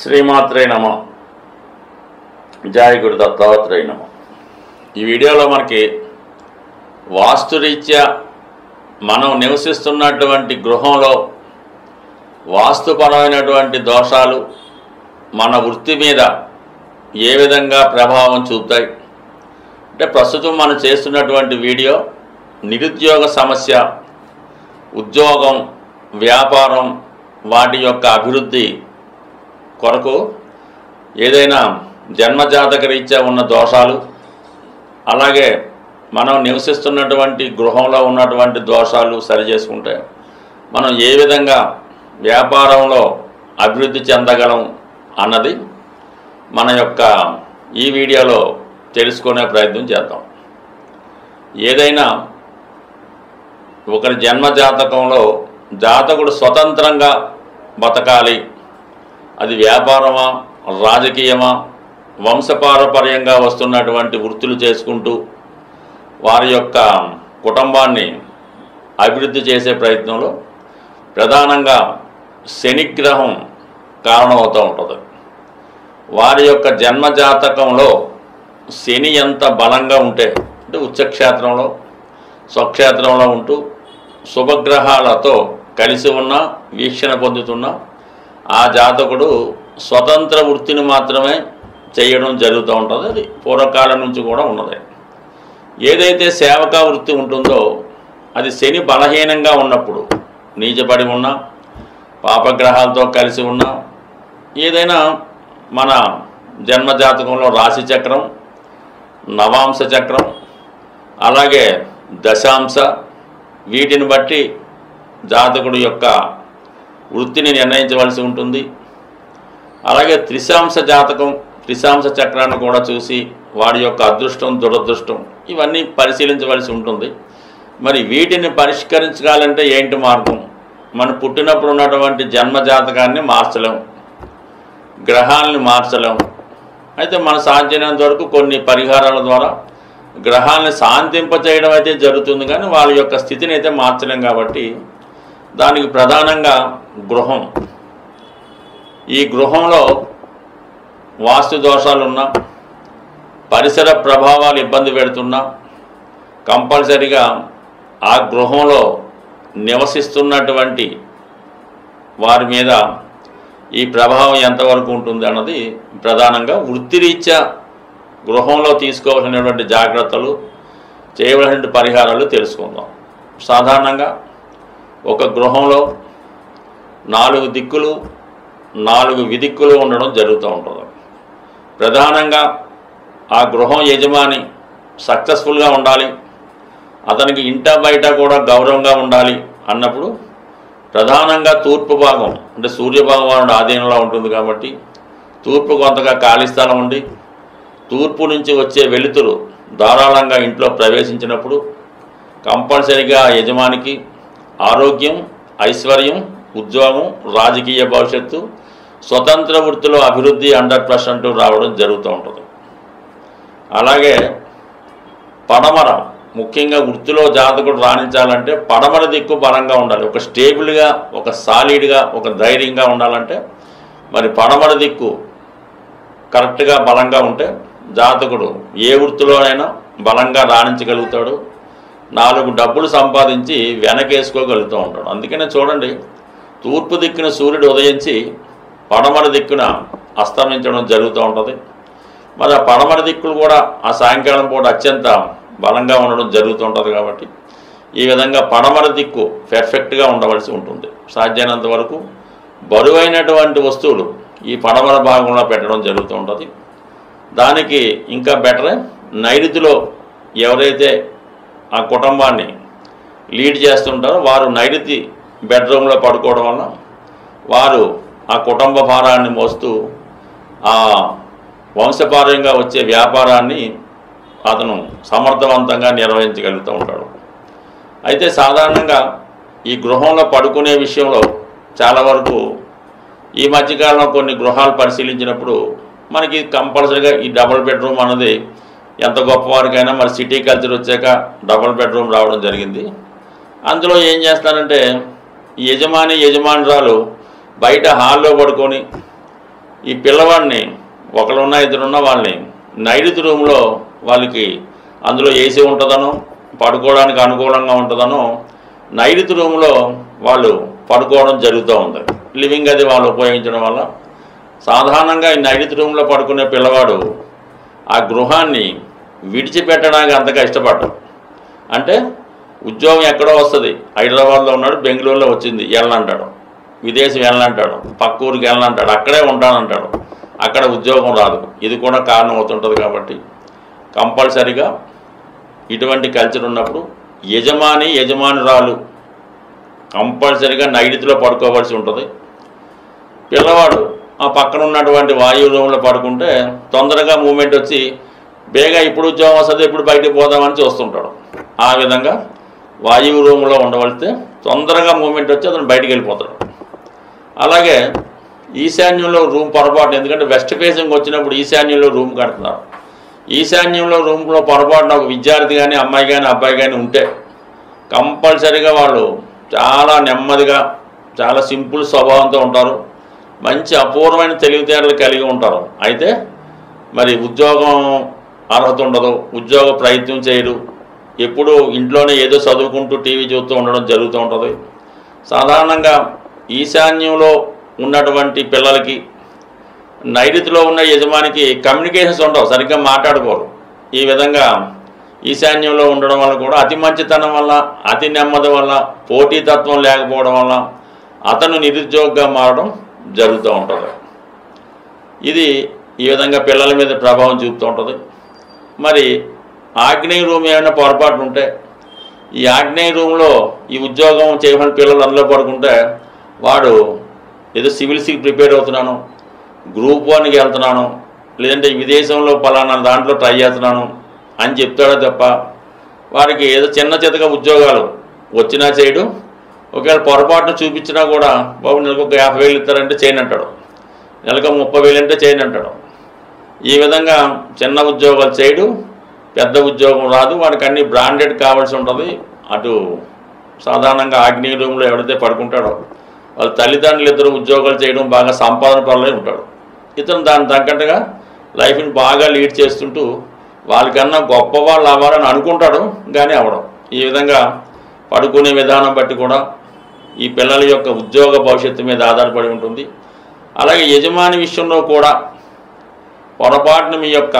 శ్రీమాత్రే నమ. జయ గురు దత్తాత్రేయ నమ. ఈ వీడియోలో మనకి వాస్తురీత్యా మనం నివసిస్తున్నటువంటి గృహంలో వాస్తుపరమైనటువంటి దోషాలు మన వృత్తి మీద ఏ విధంగా ప్రభావం చూపుతాయి అంటే, ప్రస్తుతం మనం చేస్తున్నటువంటి వీడియో నిరుద్యోగ సమస్య, ఉద్యోగం, వ్యాపారం వాటి యొక్క అభివృద్ధి కొరకు ఏదైనా జన్మజాతక రీత్యా ఉన్న దోషాలు, అలాగే మనం నివసిస్తున్నటువంటి గృహంలో ఉన్నటువంటి దోషాలు సరిచేసుకుంటే మనం ఏ విధంగా వ్యాపారంలో అభివృద్ధి చెందగలం అన్నది మన యొక్క ఈ వీడియోలో తెలుసుకునే ప్రయత్నం చేద్దాం. ఏదైనా ఒకరి జన్మజాతకంలో జాతకుడు స్వతంత్రంగా బతకాలి, అది వ్యాపారమా, రాజకీయమా, వంశపారపర్యంగా వస్తున్నటువంటి వృత్తులు చేసుకుంటూ వారి యొక్క కుటుంబాన్ని అభివృద్ధి చేసే ప్రయత్నంలో ప్రధానంగా శనిగ్రహం కారణమవుతూ ఉంటుంది. వారి యొక్క జన్మజాతకంలో శని ఎంత బలంగా ఉంటే, అంటే ఉచ్చక్షేత్రంలో స్వక్షేత్రంలో ఉంటూ శుభగ్రహాలతో కలిసి ఉన్న వీక్షణ పొందుతున్న ఆ జాతకుడు స్వతంత్ర వృత్తిని మాత్రమే చేయడం జరుగుతూ ఉంటుంది. అది పూర్వకాలం నుంచి కూడా ఉన్నది. ఏదైతే సేవకా వృత్తి ఉంటుందో అది శని బలహీనంగా ఉన్నప్పుడు, నీచపడి ఉన్నా, పాపగ్రహాలతో కలిసి ఉన్నా, ఏదైనా మన జన్మజాతకంలో రాశి చక్రం, నవాంశ చక్రం, అలాగే దశాంశ, వీటిని బట్టి జాతకుడు యొక్క వృత్తిని నిర్ణయించవలసి ఉంటుంది. అలాగే త్రిశాంశ జాతకం, త్రిశాంశ చక్రాన్ని కూడా చూసి వాడి యొక్క అదృష్టం, దురదృష్టం ఇవన్నీ పరిశీలించవలసి ఉంటుంది. మరి వీటిని పరిష్కరించాలంటే ఏంటి మార్గం? మనం పుట్టినప్పుడు ఉన్నటువంటి జన్మజాతకాన్ని మార్చలేం, గ్రహాలని మార్చలేం. అయితే మన సాధ్యమైనంత వరకు కొన్ని పరిహారాల ద్వారా గ్రహాలని శాంతింపచేయడం అయితే జరుగుతుంది, కానీ వాళ్ళ యొక్క స్థితిని అయితే మార్చలేం. కాబట్టి దానికి ప్రధానంగా గృహం. ఈ గృహంలో వాస్తు దోషాలున్నా, పరిసర ప్రభావాలు ఇబ్బంది పెడుతున్నా కంపల్సరిగా ఆ గృహంలో నివసిస్తున్నటువంటి వారి మీద ఈ ప్రభావం ఎంతవరకు ఉంటుంది అన్నది ప్రధానంగా వృత్తిరీత్యా గృహంలో తీసుకోవాల్సినటువంటి జాగ్రత్తలు, చేయవలసిన పరిహారాలు తెలుసుకుందాం. సాధారణంగా ఒక గృహంలో 4 దిక్కులు, 4 విదిక్కులు ఉండడం జరుగుతూ ఉంటుంది. ప్రధానంగా ఆ గృహం యజమాని సక్సెస్ఫుల్గా ఉండాలి, అతనికి ఇంట బయట కూడా గౌరవంగా ఉండాలి అన్నప్పుడు ప్రధానంగా తూర్పు భాగం, అంటే సూర్యభగవానుడు ఆధీనంలో ఉంటుంది కాబట్టి తూర్పు కొంతగా ఖాళీ స్థలం ఉండి తూర్పు నుంచి వచ్చే వెలుతురు ధారాళంగా ఇంట్లో ప్రవేశించినప్పుడు కంపల్సరిగా యజమానికి ఆరోగ్యం, ఐశ్వర్యం, ఉద్యోగం, రాజకీయ భవిష్యత్తు, స్వతంత్ర వృత్తిలో అభివృద్ధి 100% రావడం జరుగుతూ ఉంటుంది. అలాగే పడమర, ముఖ్యంగా వృత్తిలో జాతకుడు రాణించాలంటే పడమర దిక్కు బలంగా ఉండాలి. ఒక స్టేబుల్గా, ఒక సాలిడ్గా, ఒక ధైర్యంగా ఉండాలంటే మరి పడమర దిక్కు కరెక్ట్గా బలంగా ఉంటే జాతకుడు ఏ వృత్తిలోనైనా బలంగా రాణించగలుగుతాడు, 4 డబ్బులు సంపాదించి వెనకేసుకోగలుగుతూ ఉంటాడు. అందుకనే చూడండి, తూర్పు దిక్కున సూర్యుడు ఉదయించి పడమర దిక్కున అస్తమించడం జరుగుతూ ఉంటుంది. మరి ఆ పడమర దిక్కులు కూడా ఆ సాయంకాలం పూట అత్యంత బలంగా ఉండడం జరుగుతూ ఉంటుంది. కాబట్టి ఈ విధంగా పడమర దిక్కు పెర్ఫెక్ట్గా ఉండవలసి ఉంటుంది. సాధ్యమైనంత వరకు బరువైనటువంటి వస్తువులు ఈ పడమర భాగంలో పెట్టడం జరుగుతూ ఉంటుంది. దానికి ఇంకా బెటరే, నైరుతిలో ఎవరైతే ఆ కుటుంబాన్ని లీడ్ చేస్తుంటారో వారు నైరుతి బెడ్రూమ్లో పడుకోవడం వల్ల వారు ఆ కుటుంబ భారాన్ని మోస్తూ ఆ వంశపారంగా వచ్చే వ్యాపారాన్ని అతను సమర్థవంతంగా నిర్వహించగలుగుతూ ఉంటాడు. అయితే సాధారణంగా ఈ గృహంలో పడుకునే విషయంలో చాలా వరకు ఈ మధ్యకాలంలో కొన్ని గృహాలు పరిశీలించినప్పుడు మనకి కంపల్సరీగా ఈ డబుల్ బెడ్రూమ్ అన్నది ఎంత గొప్పవారికైనా మరి సిటీ కల్చర్ వచ్చాక డబుల్ బెడ్రూమ్ రావడం జరిగింది. అందులో ఏం చేస్తారంటే యజమాని, యజమానురాలు బయట హాల్లో పడుకొని ఈ పిల్లవాడిని ఒకరున్నా ఇద్దరున్న వాళ్ళని నైరుతి రూమ్లో వాళ్ళకి అందులో ఏసీ ఉంటుందనో పడుకోవడానికి అనుకూలంగా ఉంటుందనో నైరుతి రూమ్లో వాళ్ళు పడుకోవడం జరుగుతూ ఉంది. లివింగ్ అది వాళ్ళు ఉపయోగించడం వల్ల సాధారణంగా ఈ నైరుతి రూమ్లో పడుకునే పిల్లవాడు ఆ గృహాన్ని విడిచిపెట్టడానికి అంతగా ఇష్టపడ్డాడు. అంటే ఉద్యోగం ఎక్కడో వస్తుంది, హైదరాబాద్లో ఉన్నాడు, బెంగళూరులో వచ్చింది వెళ్ళనంటాడు, విదేశం వెళ్ళనంటాడు, పక్క ఊరికి వెళ్ళనంటాడు, అక్కడే ఉంటానంటాడు, అక్కడ ఉద్యోగం రాదు. ఇది కూడా కారణం అవుతుంటుంది. కాబట్టి కంపల్సరిగా ఇటువంటి కల్చర్ ఉన్నప్పుడు యజమానురాలు కంపల్సరిగా నైరుతిలో పడుకోవాల్సి ఉంటుంది. పిల్లవాడు ఆ పక్కన ఉన్నటువంటి వాయువు రూమ్లో పడుకుంటే తొందరగా మూమెంట్ వచ్చి బేగా ఇప్పుడు ఉద్యోగం వస్తుంది, ఇప్పుడు బయటకు పోదామని చూస్తుంటాడు. ఆ విధంగా వాయువు రూమ్లో ఉండవలిస్తే తొందరగా మూమెంట్ వచ్చి అతను బయటికి వెళ్ళిపోతాడు. అలాగే ఈశాన్యంలో రూమ్ పొరపాటు, ఎందుకంటే వెస్ట్ ఫేసింగ్ వచ్చినప్పుడు ఈశాన్యంలో రూమ్ కడుతున్నారు. ఈశాన్యంలో రూమ్లో పొరపాటున ఒక విద్యార్థి కానీ అమ్మాయి కానీ అబ్బాయి కానీ ఉంటే కంపల్సరీగా వాళ్ళు చాలా నెమ్మదిగా చాలా సింపుల్ స్వభావంతో ఉంటారు, మంచి అపూర్వమైన తెలివితేటలు కలిగి ఉంటారు. అయితే మరి ఉద్యోగం అర్హత ఉండదు, ఉద్యోగ ప్రయత్నం చేయరు, ఎప్పుడూ ఇంట్లోనే ఏదో చదువుకుంటూ టీవీ చూస్తూ ఉండడం జరుగుతూ ఉంటుంది. సాధారణంగా ఈశాన్యంలో ఉన్నటువంటి పిల్లలకి నైరుతిలో ఉన్న యజమానికి కమ్యూనికేషన్స్ ఉండవు, సరిగ్గా మాట్లాడుకోరు. ఈ విధంగా ఈశాన్యంలో ఉండడం వల్ల కూడా అతి మంచితనం వల్ల, అతి నెమ్మది వల్ల, పోటీతత్వం లేకపోవడం వల్ల అతను నిరుద్యోగిగా మారడం జరుగుతూ ఉంటుంది. ఇది ఈ విధంగా పిల్లల మీద ప్రభావం చూపుతూ ఉంటుంది. మరి ఆగ్నేయ రూమ్ ఏమైనా పొరపాటు ఉంటే ఈ ఆగ్నేయ రూమ్లో ఈ ఉద్యోగం చేయమని పిల్లలు అందులో పడుకుంటే వాడు ఏదో సివిల్స్కి ప్రిపేర్ అవుతున్నాను, గ్రూప్ 1కి వెళ్తున్నాను, లేదంటే విదేశంలో పలానా దాంట్లో ట్రై చేస్తున్నాను అని చెప్తాడో తప్ప వారికి ఏదో చిన్న చితగా ఉద్యోగాలు వచ్చినా చేయడు. ఒకవేళ పొరపాటును చూపించినా కూడా బాబు నెలకు ఒక 50,000 ఇస్తారంటే చేయనంటాడు, నెలకు 30,000 అంటే చేయనంటాడు. ఈ విధంగా చిన్న ఉద్యోగాలు చేయడు, పెద్ద ఉద్యోగం రాదు, వాడికి అన్ని బ్రాండెడ్ కావాల్సి ఉంటుంది. అటు సాధారణంగా ఆగ్నేయ రూమ్లో ఎవరైతే పడుకుంటాడో వాళ్ళ తల్లిదండ్రులు ఇద్దరు ఉద్యోగాలు చేయడం, బాగా సంపాదన పనులే ఉంటాడు. ఇతను దాని తగ్గట్టుగా లైఫ్ని బాగా లీడ్ చేస్తుంటూ వాళ్ళకన్నా గొప్పవాళ్ళు అవ్వాలని అనుకుంటాడు, కానీ అవ్వడం. ఈ విధంగా పడుకునే విధానం బట్టి కూడా ఈ పిల్లల యొక్క ఉద్యోగ భవిష్యత్తు మీద ఆధారపడి ఉంటుంది. అలాగే యజమాని విషయంలో కూడా పొరపాటున మీ యొక్క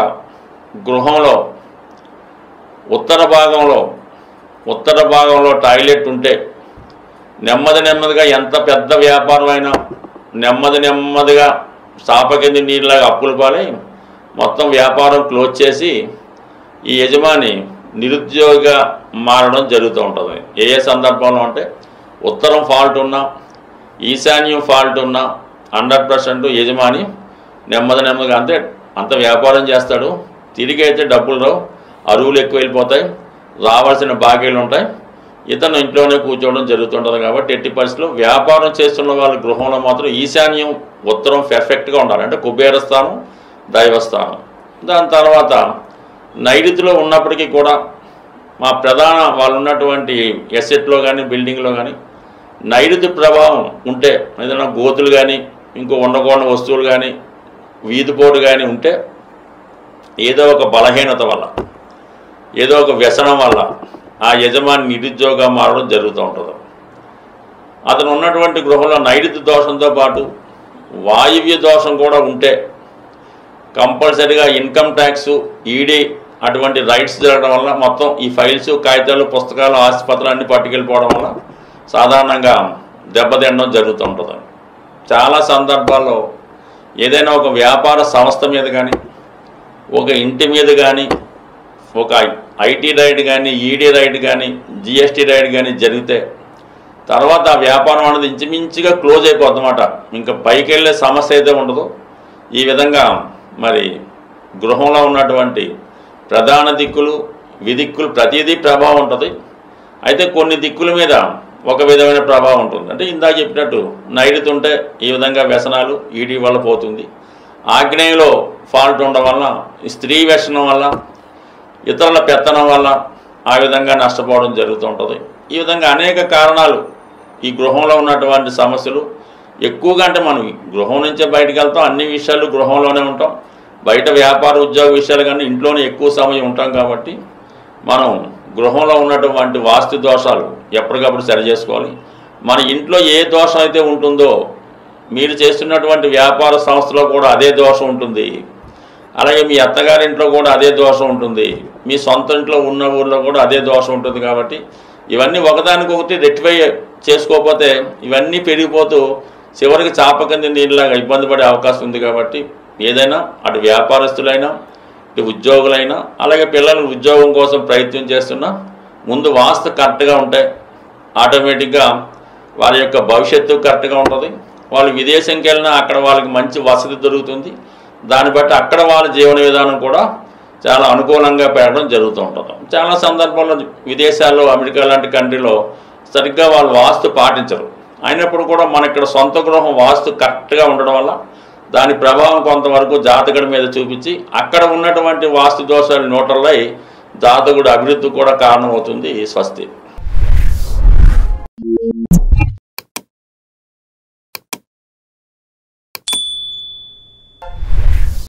గృహంలో ఉత్తర భాగంలో టాయిలెట్ ఉంటే నెమ్మదిగా ఎంత పెద్ద వ్యాపారం అయినా నెమ్మదిగా చాప కింద నీళ్ళలాగా అప్పులు పాలై మొత్తం వ్యాపారం క్లోజ్ చేసి ఈ యజమాని నిరుద్యోగిగా మారడం జరుగుతూ ఉంటుంది. ఏ సందర్భంలో అంటే ఉత్తరం ఫాల్ట్ ఉన్నా, ఈశాన్యం ఫాల్ట్ ఉన్నా 100% యజమాని నెమ్మదిగా అంత వ్యాపారం చేస్తాడు. తిరిగి అయితే డబ్బులు రావు, అరువులు ఎక్కువ వెళ్ళిపోతాయి, రావాల్సిన బాకీలు ఉంటాయి, ఇతను ఇంట్లోనే కూర్చోవడం జరుగుతుంటుంది. కాబట్టి ఎట్టి పరిస్థితుల్లో వ్యాపారం చేస్తున్న వాళ్ళ గృహంలో మాత్రం ఈశాన్యం ఉత్తరం పర్ఫెక్ట్గా ఉండాలి. అంటే కుబేరస్థానం, దైవస్థానం. దాని తర్వాత నైరుతిలో ఉన్నప్పటికీ కూడా మా ప్రధాన వాళ్ళు ఉన్నటువంటి ఎసెట్లో కానీ బిల్డింగ్లో కానీ నైరుతి ప్రభావం ఉంటే, ఏదైనా గోతులు కానీ ఇంకో ఉండకూడని వస్తువులు కానీ వీధిపోటు కానీ ఉంటే ఏదో ఒక బలహీనత వల్ల, ఏదో ఒక వ్యసనం వల్ల ఆ యజమాని నిరుద్యోగంగా మారడం జరుగుతూ ఉంటుంది. అతను ఉన్నటువంటి గృహంలో నైరుతి దోషంతో పాటు వాయువ్య దోషం కూడా ఉంటే కంపల్సరీగా ఇన్కమ్ ట్యాక్స్, ఈడీ అటువంటి రైట్స్ జరగడం వల్ల మొత్తం ఈ ఫైల్స్, కాగితాలు, పుస్తకాలు, ఆస్తిపత్రాలు అన్నీ పట్టుకెళ్ళిపోవడం వల్ల సాధారణంగా దెబ్బతినడం జరుగుతూ ఉంటుంది. చాలా సందర్భాల్లో ఏదైనా ఒక వ్యాపార సంస్థ మీద కానీ, ఒక ఇంటి మీద కానీ, ఒక ఐటీ రైడ్ కానీ, ఈడీ రైడ్ కానీ, జిఎస్టీ రైడ్ కానీ జరిగితే తర్వాత ఆ వ్యాపారం అనేది ఇంచుమించుగా క్లోజ్ అయిపోద్దన్నమాట. ఇంకా పైకి వెళ్ళే సమస్య అయితే ఉండదు. ఈ విధంగా మరి గృహంలో ఉన్నటువంటి ప్రధాన దిక్కులు, విదిక్కులు ప్రతిదీ ప్రభావం ఉంటుంది. అయితే కొన్ని దిక్కుల మీద ఒక విధమైన ప్రభావం ఉంటుంది. అంటే ఇందాక చెప్పినట్టు నైరుతి ఉంటే ఈ విధంగా వ్యసనాలు, ఈడీ వల్ల పోతుంది. ఆగ్నేయంలో ఫాల్ట్ ఉండడం వల్ల, స్త్రీ వ్యసనం వల్ల, ఇతరుల పెత్తనం వల్ల ఆ విధంగా నష్టపోవడం జరుగుతూ ఉంటుంది. ఈ విధంగా అనేక కారణాలు ఈ గృహంలో ఉన్నటువంటి సమస్యలు ఎక్కువగా అంటే మనం గృహం నుంచే బయటకు వెళ్తాం, అన్ని విషయాలు గృహంలోనే ఉంటాం, బయట వ్యాపార ఉద్యోగ విషయాలు కానీ ఇంట్లోనే ఎక్కువ సమయం ఉంటాం. కాబట్టి మనం గృహంలో ఉన్నటువంటి వాస్తు దోషాలు ఎప్పటికప్పుడు సరి చేసుకోవాలి. మన ఇంట్లో ఏ దోషం అయితే ఉంటుందో మీరు చేస్తున్నటువంటి వ్యాపార సంస్థలో కూడా అదే దోషం ఉంటుంది, అలాగే మీ అత్తగారింట్లో కూడా అదే దోషం ఉంటుంది, మీ సొంత ఇంట్లో ఉన్న ఊళ్ళో కూడా అదే దోషం ఉంటుంది. కాబట్టి ఇవన్నీ ఒకదానికొకటి రెక్టిఫై చేసుకోకపోతే ఇవన్నీ పెరిగిపోతూ చివరికి చాప కింద నీళ్ళలాగా ఇబ్బంది పడే అవకాశం ఉంది. కాబట్టి ఏదైనా అటు వ్యాపారస్తులైనా ఇటు ఉద్యోగులైనా అలాగే పిల్లలు ఉద్యోగం కోసం ప్రయత్నం చేస్తున్నా ముందు వాస్తు కరెక్ట్గా ఉంటే ఆటోమేటిక్గా వారి యొక్క భవిష్యత్తు కరెక్ట్గా ఉంటుంది. వాళ్ళు విదేశంకి వెళ్ళినా అక్కడ వాళ్ళకి మంచి వసతి దొరుకుతుంది, దాన్ని బట్టి అక్కడ వాళ్ళ జీవన విధానం కూడా చాలా అనుకూలంగా పెరగడం జరుగుతూ ఉంటుంది. చాలా సందర్భాల్లో విదేశాల్లో అమెరికా లాంటి కంట్రీలో సరిగ్గా వాళ్ళు వాస్తు పాటించరు, అయినప్పుడు కూడా మన ఇక్కడ సొంత గృహం వాస్తు కరెక్ట్గా ఉండడం వల్ల దాని ప్రభావం కొంతవరకు జాతకుడి మీద చూపించి అక్కడ ఉన్నటువంటి వాస్తు దోషాలు న్యూట్రల్ అయి జాతకుడి అభివృద్ధి కూడా కారణమవుతుంది. స్వస్తి.